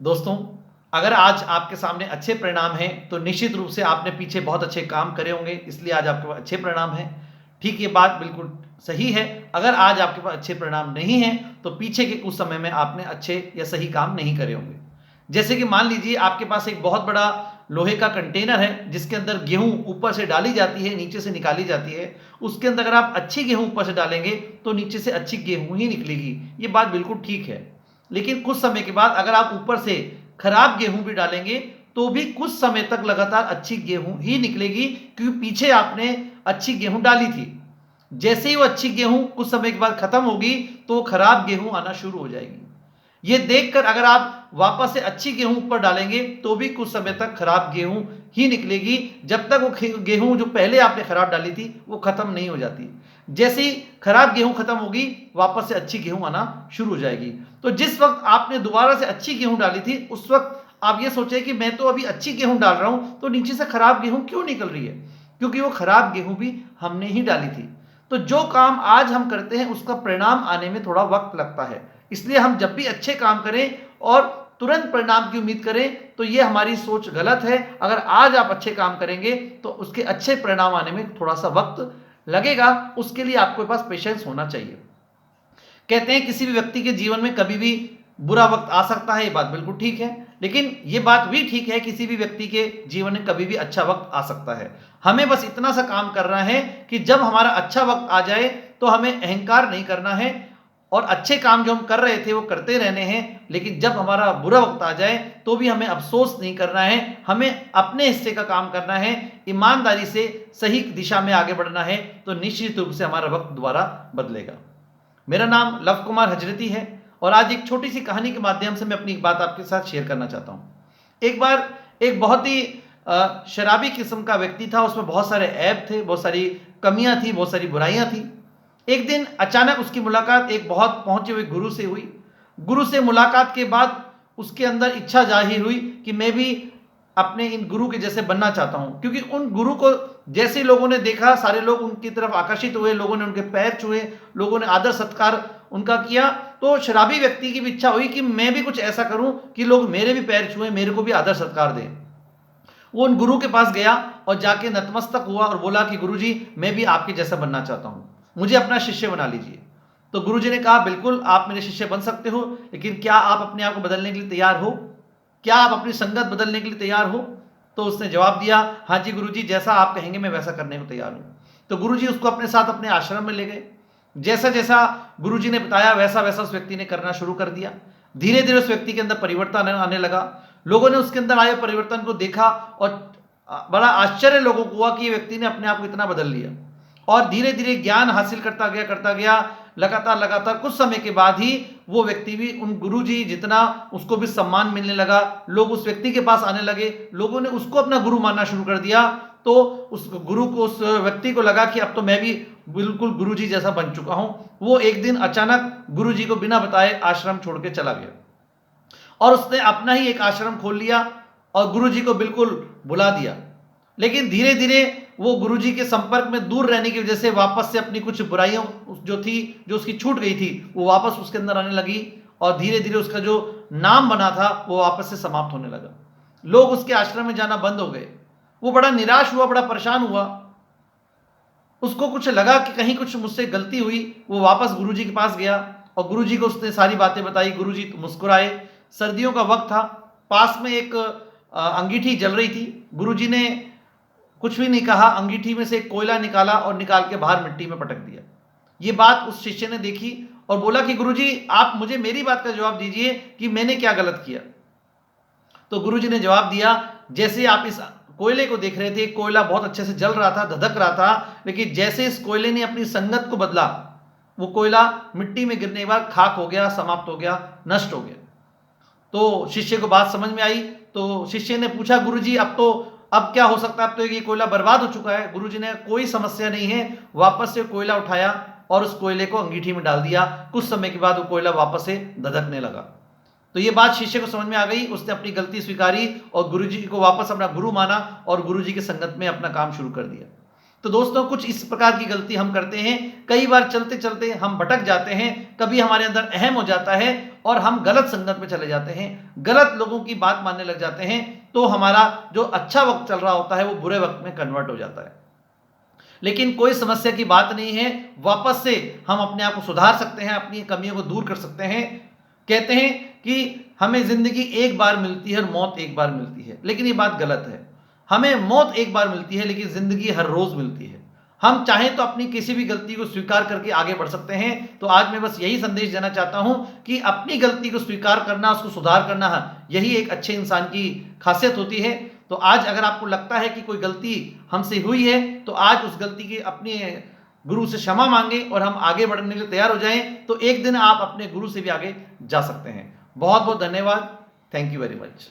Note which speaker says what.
Speaker 1: दोस्तों, अगर आज आपके सामने अच्छे परिणाम हैं तो निश्चित रूप से आपने पीछे बहुत अच्छे काम करे होंगे, इसलिए आज आपके पास अच्छे परिणाम हैं। ठीक ये बात बिल्कुल सही है। अगर आज आपके पास अच्छे परिणाम नहीं हैं तो पीछे के कुछ समय में आपने अच्छे या सही काम नहीं करे होंगे। जैसे कि मान लीजिए आपके पास एक बहुत बड़ा लोहे का कंटेनर है जिसके अंदर गेहूं ऊपर से डाली जाती है, नीचे से निकाली जाती है। उसके अंदर अगर आप अच्छी गेहूं ऊपर से डालेंगे तो नीचे से अच्छी गेहूं ही निकलेगी। ये बात बिल्कुल ठीक है। लेकिन कुछ समय के बाद अगर आप ऊपर से खराब गेहूं भी डालेंगे तो भी कुछ समय तक लगातार अच्छी गेहूं ही निकलेगी, क्योंकि पीछे आपने अच्छी गेहूं डाली थी। जैसे ही वो अच्छी गेहूं कुछ समय के बाद खत्म होगी तो वो खराब गेहूं आना शुरू हो जाएगी। ये देखकर अगर आप वापस से अच्छी गेहूं ऊपर डालेंगे तो भी कुछ समय तक खराब गेहूं ही निकलेगी, जब तक वो गेहूं जो पहले आपने खराब डाली थी वो खत्म नहीं हो जाती। जैसे ही खराब गेहूं खत्म होगी वापस से अच्छी गेहूं आना शुरू हो जाएगी। तो जिस वक्त आपने दोबारा से अच्छी गेहूं डाली थी उस वक्त आप ये सोचे कि मैं तो अभी अच्छी गेहूं डाल रहा हूं तो नीचे से खराब गेहूं क्यों निकल रही है, क्योंकि वो खराब गेहूं भी हमने ही डाली थी। तो जो काम आज हम करते हैं उसका परिणाम आने में थोड़ा वक्त लगता है। इसलिए हम जब भी अच्छे काम करें और तुरंत परिणाम की उम्मीद करें तो ये हमारी सोच गलत है। अगर आज आप अच्छे काम करेंगे तो उसके अच्छे परिणाम आने में थोड़ा सा वक्त लगेगा, उसके लिए आपके पास पेशेंस होना चाहिए। कहते हैं किसी भी व्यक्ति के जीवन में कभी भी बुरा वक्त आ सकता है, ये बात बिल्कुल ठीक है। लेकिन ये बात भी ठीक है किसी भी व्यक्ति के जीवन में कभी भी अच्छा वक्त आ सकता है। हमें बस इतना सा काम करना है कि जब हमारा अच्छा वक्त आ जाए तो हमें अहंकार नहीं करना है और अच्छे काम जो हम कर रहे थे वो करते रहने हैं। लेकिन जब हमारा बुरा वक्त आ जाए तो भी हमें अफसोस नहीं करना है, हमें अपने हिस्से का काम करना है, ईमानदारी से सही दिशा में आगे बढ़ना है। तो निश्चित रूप से हमारा वक्त दोबारा बदलेगा। मेरा नाम लव कुमार हजरती है और आज एक छोटी सी कहानी के माध्यम से मैं अपनी एक बात आपके साथ शेयर करना चाहता हूं। एक बार एक बहुत ही शराबी किस्म का व्यक्ति था, उसमें बहुत सारे ऐब थे, बहुत सारी कमियां थी, बहुत सारी बुराइयां थी। एक दिन अचानक उसकी मुलाकात एक बहुत पहुंचे हुए गुरु से हुई। गुरु से मुलाकात के बाद उसके अंदर इच्छा जाहिर हुई कि मैं भी अपने इन गुरु के जैसे बनना चाहता हूं, क्योंकि उन गुरु को जैसे लोगों ने देखा सारे लोग उनकी तरफ आकर्षित हुए, लोगों ने उनके पैर छुए, लोगों ने आदर सत्कार उनका किया। तो शराबी व्यक्ति की भी इच्छा हुई कि मैं भी कुछ ऐसा करूं कि लोग मेरे भी पैर छुए, मेरे को भी आदर सत्कार दें। वो उन गुरु के पास गया और जाके नतमस्तक हुआ और बोला कि गुरुजी मैं भी आपके जैसा बनना चाहता हूं, मुझे अपना शिष्य बना लीजिए। तो गुरुजी ने कहा बिल्कुल आप मेरे शिष्य बन सकते हो, लेकिन क्या आप अपने आप को बदलने के लिए तैयार हो? क्या आप अपनी संगत बदलने के लिए तैयार हो? तो उसने जवाब दिया, हाँ जी गुरुजी, जैसा आप कहेंगे मैं वैसा करने को तैयार हूं। तो गुरुजी उसको अपने साथ अपने आश्रम में ले गए। जैसा जैसा गुरुजी ने बताया वैसा वैसा उस व्यक्ति ने करना शुरू कर दिया। धीरे धीरे उस व्यक्ति के अंदर परिवर्तन आने लगा। लोगों ने उसके अंदर आए परिवर्तन को देखा और बड़ा आश्चर्य लोगों को हुआ कि ये व्यक्ति ने अपने आप को इतना बदल लिया। और धीरे धीरे ज्ञान हासिल करता गया लगातार लगातार। कुछ समय के बाद ही वो व्यक्ति भी उन गुरुजी जितना उसको भी सम्मान मिलने लगा, लोग उस व्यक्ति के पास आने लगे, लोगों ने उसको अपना गुरु मानना शुरू कर दिया। तो उस गुरु को, उस व्यक्ति को लगा कि अब तो मैं भी बिल्कुल गुरुजी जैसा बन चुका हूं। वो एक दिन अचानक गुरुजी को बिना बताए आश्रम छोड़ के चला गया और उसने अपना ही एक आश्रम खोल लिया और गुरुजी को बिल्कुल भुला दिया। लेकिन धीरे धीरे वो गुरुजी के संपर्क में दूर रहने की वजह से वापस से अपनी कुछ बुराइयों जो थी, जो उसकी छूट गई थी, वो वापस उसके अंदर आने लगी और धीरे धीरे उसका जो नाम बना था वो वापस से समाप्त होने लगा। लोग उसके आश्रम में जाना बंद हो गए। वो बड़ा निराश हुआ, बड़ा परेशान हुआ। उसको कुछ लगा कि कहीं कुछ मुझसे गलती हुई। वो वापस गुरुजी के पास गया और गुरुजी को उसने सारी बातें बताई। गुरुजी मुस्कुराए। सर्दियों का वक्त था, पास में एक अंगीठी जल रही थी। गुरुजी ने कुछ भी नहीं कहा, अंगीठी में से एक कोयला निकाला और निकाल के बाहर मिट्टी में पटक दिया। ये बात उस शिष्य ने देखी और बोला कि गुरुजी आप मुझे मेरी बात का जवाब दीजिए कि मैंने क्या गलत किया। तो गुरुजी ने जवाब दिया, जैसे आप इस कोयले को देख रहे थे, कोयला बहुत अच्छे से जल रहा था, धधक रहा था, लेकिन जैसे इस कोयले ने अपनी संगत को बदला, वो कोयला मिट्टी में गिरने के बाद खाक हो गया, समाप्त हो गया, नष्ट हो गया। तो शिष्य को बात समझ में आई। तो शिष्य ने पूछा, गुरुजी अब क्या हो सकता है, अब तो ये कोयला बर्बाद हो चुका है। गुरुजी ने कोई समस्या नहीं है, वापस से कोयला उठाया और उस कोयले को अंगीठी में डाल दिया। कुछ समय के बाद वो कोयला वापस से धधकने लगा। तो ये बात शिष्य को समझ में आ गई। उसने अपनी गलती स्वीकारी और गुरुजी को वापस अपना गुरु माना और गुरुजी की संगत में अपना काम शुरू कर दिया। तो दोस्तों कुछ इस प्रकार की गलती हम करते हैं, कई बार चलते चलते हम भटक जाते हैं, कभी हमारे अंदर अहम हो जाता है और हम गलत संगत में चले जाते हैं, गलत लोगों की बात मानने लग जाते हैं, तो हमारा जो अच्छा वक्त चल रहा होता है वो बुरे वक्त में कन्वर्ट हो जाता है। लेकिन कोई समस्या की बात नहीं है, वापस से हम अपने आप को सुधार सकते हैं, अपनी कमियों को दूर कर सकते हैं। कहते हैं कि हमें जिंदगी एक बार मिलती है और मौत एक बार मिलती है, लेकिन ये बात गलत है। हमें मौत एक बार मिलती है लेकिन जिंदगी हर रोज मिलती है। हम चाहें तो अपनी किसी भी गलती को स्वीकार करके आगे बढ़ सकते हैं। तो आज मैं बस यही संदेश देना चाहता हूं कि अपनी गलती को स्वीकार करना, उसको सुधार करना, यही एक अच्छे इंसान की खासियत होती है। तो आज अगर आपको लगता है कि कोई गलती हमसे हुई है तो आज उस गलती की अपने गुरु से क्षमा मांगे और हम आगे बढ़ने के लिए तैयार हो जाएं, तो एक दिन आप अपने गुरु से भी आगे जा सकते हैं। बहुत बहुत धन्यवाद। Thank you very much.